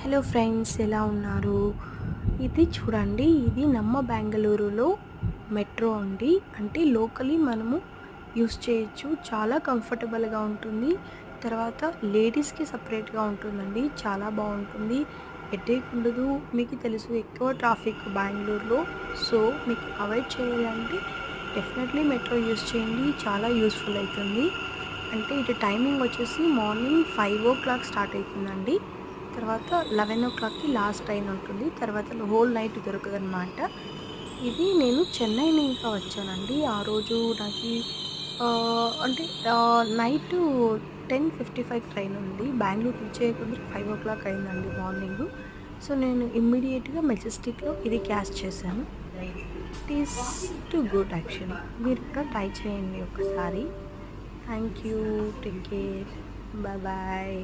Hello friends, ఎలా ఉన్నారు? ఇది చూడండి, ఇది నమ్మ బెంగళూరులో మెట్రో అండి. అంటే లోకలీ మనము యూస్ చేయొచ్చు. చాలా కంఫర్టబుల్గా ఉంటుంది. తర్వాత లేడీస్కి సపరేట్గా ఉంటుందండి. చాలా బాగుంటుంది. హెడేక్ ఉండదు. మీకు తెలుసు, ఎక్కువ ట్రాఫిక్ బెంగళూరులో. సో మీకు అవాయిడ్ చేయాలంటే డెఫినెట్లీ మెట్రో యూస్ చేయండి. చాలా యూస్ఫుల్ అవుతుంది. అంటే ఇటు టైమింగ్ వచ్చేసి మార్నింగ్ 5 o'clock స్టార్ట్ అవుతుందండి. తర్వాత 11 o'clockకి లాస్ట్ ట్రైన్ ఉంటుంది. తర్వాత హోల్ నైట్ దొరకదనమాట. ఇది నేను చెన్నై ఇంకా వచ్చానండి. ఆ రోజు నాకు అంటే నైట్ 10:55 ట్రైన్ ఉంది. బెంగళూరు రీచ్ అయ్యే కొందరు 5 o'clock అయిందండి మార్నింగ్. సో నేను ఇమ్మీడియట్గా మెజెస్టిక్లో ఇది క్యాష్ చేశాను. It is too good actually. మీరు కూడా ట్రై చేయండి ఒకసారి. Thank you. Take care. Bye bye.